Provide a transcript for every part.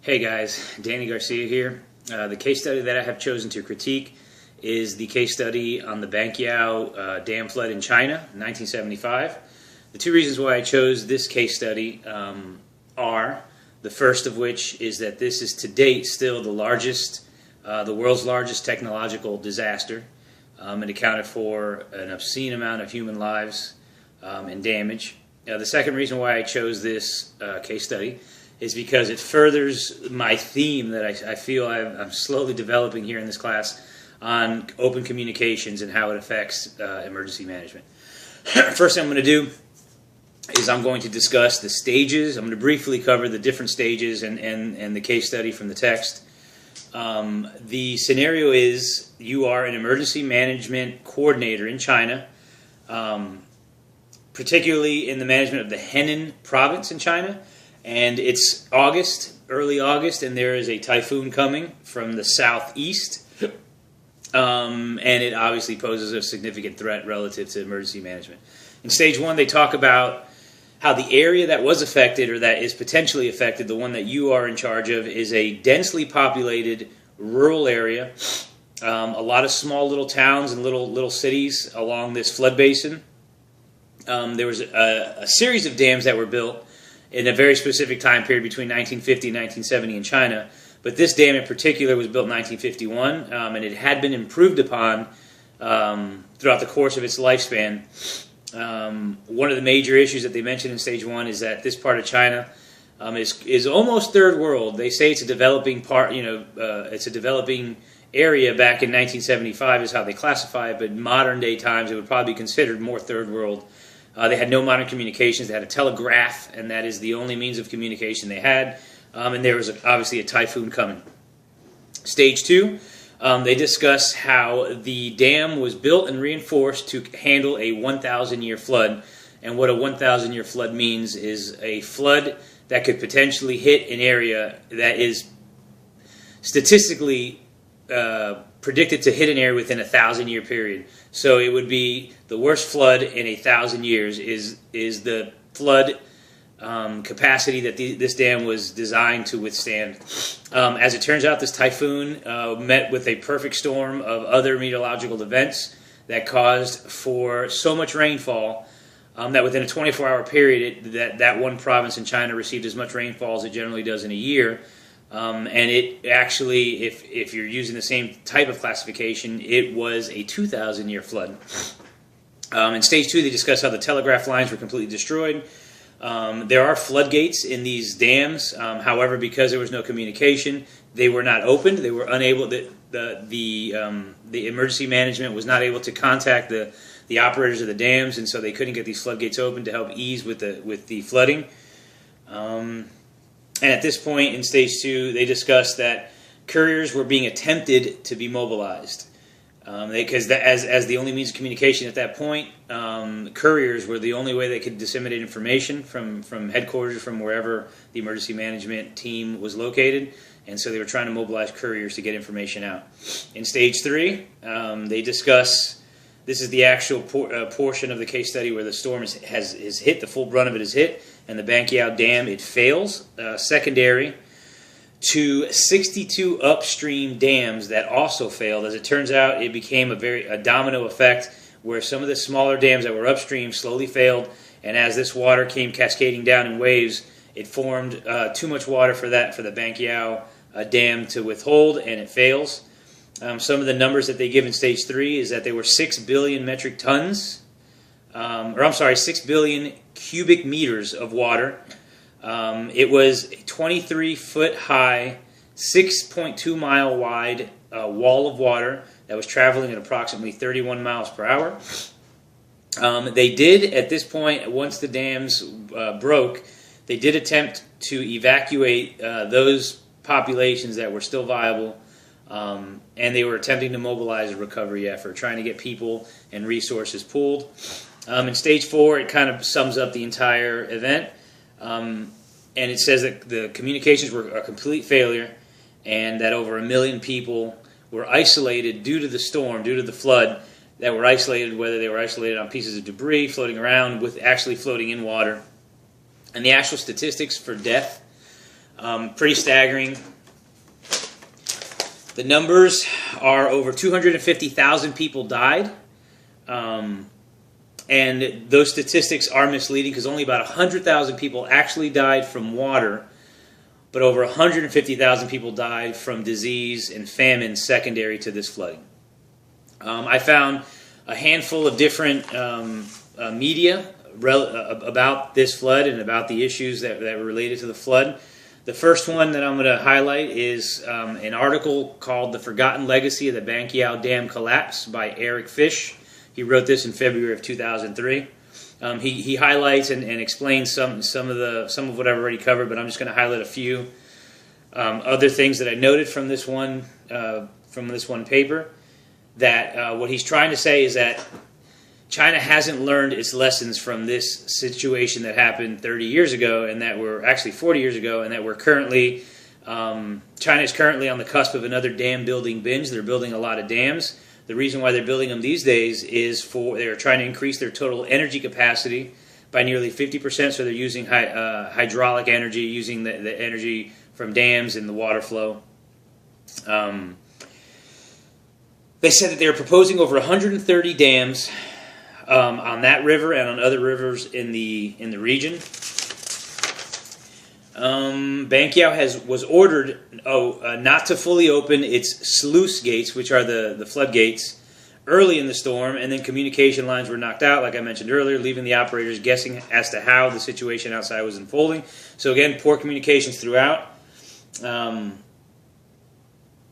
Hey guys, Danny Garcia here. The case study that I have chosen to critique is the case study on the Banqiao dam flood in China, 1975. The two reasons why I chose this case study are, the first of which is that this is to date still the world's largest technological disaster. It accounted for an obscene amount of human lives and damage. The second reason why I chose this case study is because it furthers my theme that I feel I'm slowly developing here in this class on open communications and how it affects emergency management. First thing I'm going to do is I'm going to discuss the stages. I'm going to briefly cover the different stages and the case study from the text. The scenario is you are an emergency management coordinator in China, particularly in the management of the Henan province in China. And it's early August, and there is a typhoon coming from the southeast. And it obviously poses a significant threat relative to emergency management. In stage one, they talk about how the area that was affected, or that is potentially affected, the one that you are in charge of, is a densely populated rural area. A lot of small little towns and little cities along this flood basin. There was a series of dams that were built in a very specific time period between 1950 and 1970 in China. But this dam in particular was built in 1951, and it had been improved upon throughout the course of its lifespan. One of the major issues that they mentioned in stage one is that this part of China is almost third world. They say it's a developing part, it's a developing area back in 1975 is how they classify it, but in modern day times it would probably be considered more third world. They had no modern communications. They had a telegraph, and that is the only means of communication they had. And there was obviously a typhoon coming. Stage two, they discuss how the dam was built and reinforced to handle a 1,000-year flood. And what a 1,000-year flood means is a flood that could potentially hit an area that is statistically predicted to hit an area within a 1,000-year period. So it would be the worst flood in 1,000 years is the flood capacity that this dam was designed to withstand. As it turns out, this typhoon met with a perfect storm of other meteorological events that caused for so much rainfall that within a 24-hour period, that one province in China received as much rainfall as it generally does in a year. And it actually, if you're using the same type of classification, it was a 2,000-year flood. In stage two, they discuss how the telegraph lines were completely destroyed. There are floodgates in these dams. However, because there was no communication, they were not opened. They were unable. The emergency management was not able to contact the operators of the dams, and so they couldn't get these floodgates open to help ease with the flooding. And at this point in stage two, they discussed that couriers were being attempted to be mobilized. Because as the only means of communication at that point, couriers were the only way they could disseminate information from headquarters, from wherever the emergency management team was located. And so they were trying to mobilize couriers to get information out. In stage three, they discuss, this is the actual portion of the case study where the storm has hit, the full brunt of it is hit, and the Banqiao Dam, it fails. Secondary to 62 upstream dams that also failed. As it turns out, it became a domino effect where some of the smaller dams that were upstream slowly failed, and as this water came cascading down in waves, it formed too much water for the Banqiao Dam to withhold, and it fails. Some of the numbers that they give in stage three is that there were 6 billion metric tons, 6 billion cubic meters of water. It was a 23-foot high, 6.2 mile wide wall of water that was traveling at approximately 31 miles per hour. They did, at this point, once the dams broke, they did attempt to evacuate those populations that were still viable, and they were attempting to mobilize a recovery effort, trying to get people and resources pooled. In stage four, it kind of sums up the entire event. And it says that the communications were a complete failure, and that over 1 million people were isolated due to the storm, due to the flood, that were isolated, whether they were isolated on pieces of debris floating around, with actually floating in water. And the actual statistics for death Pretty staggering. The numbers are over 250,000 people died. And those statistics are misleading because only about 100,000 people actually died from water, but over 150,000 people died from disease and famine secondary to this flooding. I found a handful of different media about this flood and about the issues that were related to the flood. The first one that I'm going to highlight is an article called "The Forgotten Legacy of the Banqiao Dam Collapse" by Eric Fish. He wrote this in February of 2003. He highlights and explains some of what I've already covered, but I'm just going to highlight a few other things that I noted from this one paper. That what he's trying to say is that China hasn't learned its lessons from this situation that happened 30 years ago, and that we're actually 40 years ago, and that we're currently China is currently on the cusp of another dam building binge. They're building a lot of dams. The reason why they're building them these days is they're trying to increase their total energy capacity by nearly 50%. So they're using hydraulic energy, using the energy from dams and the water flow. They said that they were proposing over 130 dams on that river and on other rivers in the region. Banqiao was ordered not to fully open its sluice gates, which are the floodgates, early in the storm, and then communication lines were knocked out, like I mentioned earlier, leaving the operators guessing as to how the situation outside was unfolding. So again, poor communications throughout.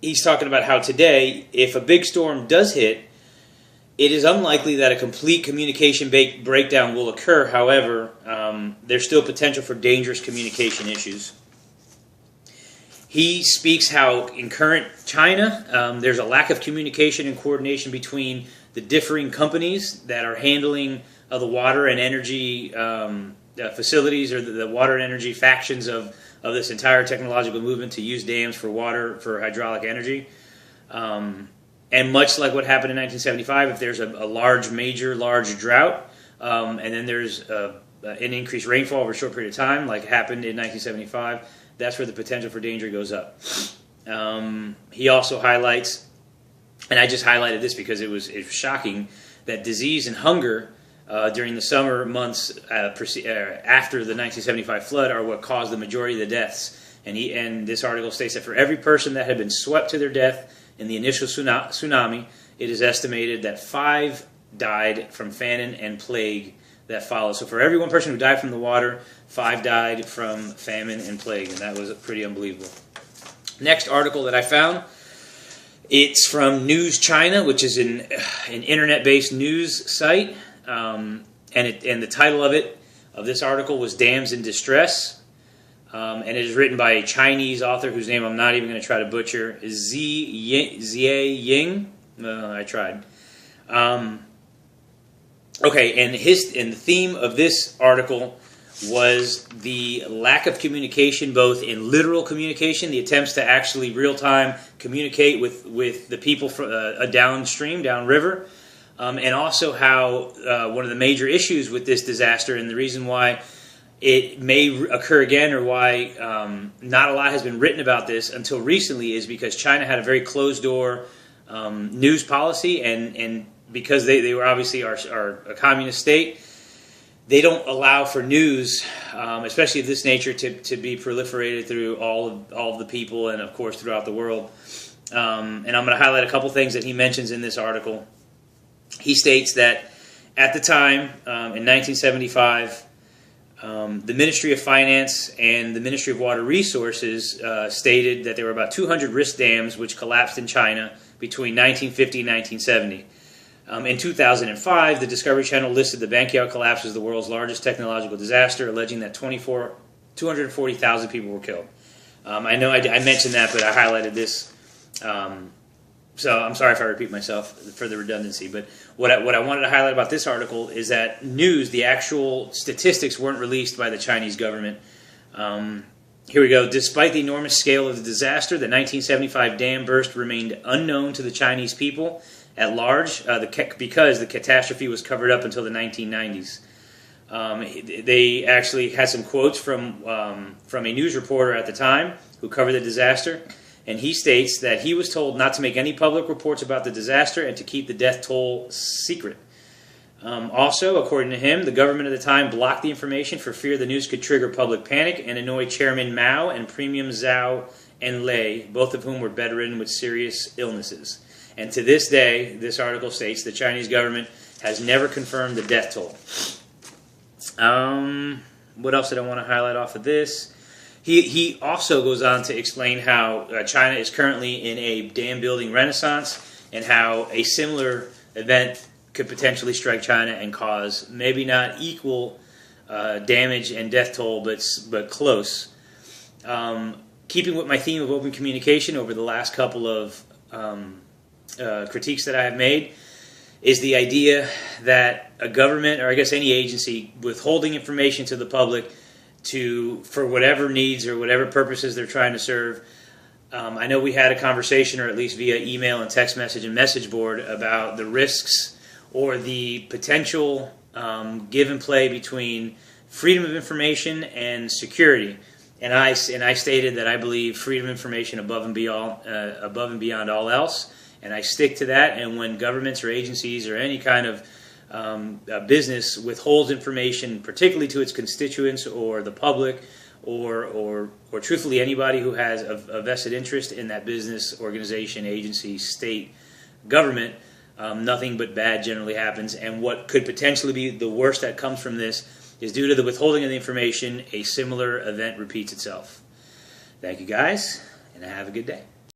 He's talking about how today, if a big storm does hit, it is unlikely that a complete communication breakdown will occur. However, there's still potential for dangerous communication issues. He speaks how in current China, there's a lack of communication and coordination between the differing companies that are handling the water and energy facilities, or the water and energy factions of this entire technological movement to use dams for water, for hydraulic energy. And much like what happened in 1975, if there's a large drought, and then there's an increased rainfall over a short period of time, like happened in 1975, that's where the potential for danger goes up. He also highlights, and I just highlighted this because it was shocking, that disease and hunger during the summer months after the 1975 flood are what caused the majority of the deaths. And this article states that for every person that had been swept to their death in the initial tsunami, it is estimated that 5 died from famine and plague that followed. So for every one person who died from the water, 5 died from famine and plague, and that was pretty unbelievable. Next article that I found, it's from News China, which is an internet-based news site, and the title of this article was "Dams in Distress." And it is written by a Chinese author whose name I'm not even going to try to butcher, Zie Ying. I tried. Okay, and the theme of this article was the lack of communication, both in literal communication, the attempts to actually real-time communicate with the people downriver, and also how one of the major issues with this disaster, and the reason why it may occur again, or why not a lot has been written about this until recently, is because China had a very closed-door news policy, and because they were obviously are a communist state, they don't allow for news, especially of this nature, to be proliferated through all of the people, and of course throughout the world. And I'm going to highlight a couple things that he mentions in this article. He states that at the time, in 1975, the Ministry of Finance and the Ministry of Water Resources stated that there were about 200 risk dams which collapsed in China between 1950 and 1970. In 2005, the Discovery Channel listed the Banqiao collapse as the world's largest technological disaster, alleging that 240,000 people were killed. I know I mentioned that, but I highlighted this. So I'm sorry if I repeat myself for the redundancy, but what I wanted to highlight about this article is that the actual statistics weren't released by the Chinese government. Here we go. Despite the enormous scale of the disaster, the 1975 dam burst remained unknown to the Chinese people at large because the catastrophe was covered up until the 1990s. They actually had some quotes from a news reporter at the time who covered the disaster, and he states that he was told not to make any public reports about the disaster and to keep the death toll secret. Also, according to him, the government at the time blocked the information for fear the news could trigger public panic and annoy Chairman Mao and Premium Zhao Enlai, both of whom were bedridden with serious illnesses. And to this day, this article states the Chinese government has never confirmed the death toll. What else did I want to highlight off of this? He also goes on to explain how China is currently in a dam building renaissance and how a similar event could potentially strike China and cause maybe not equal damage and death toll, but close. Keeping with my theme of open communication over the last couple of critiques that I have made, is the idea that a government, or I guess any agency, withholding information to the public for whatever needs or whatever purposes they're trying to serve. I know we had a conversation, or at least via email and text message and message board, about the risks or the potential give and play between freedom of information and security. And I stated that I believe freedom of information above and beyond all else. And I stick to that. And when governments or agencies or any kind of business withholds information, particularly to its constituents or the public, or truthfully anybody who has a vested interest in that business, organization, agency, state, government, nothing but bad generally happens. And what could potentially be the worst that comes from this is, due to the withholding of the information, a similar event repeats itself. Thank you guys, and have a good day.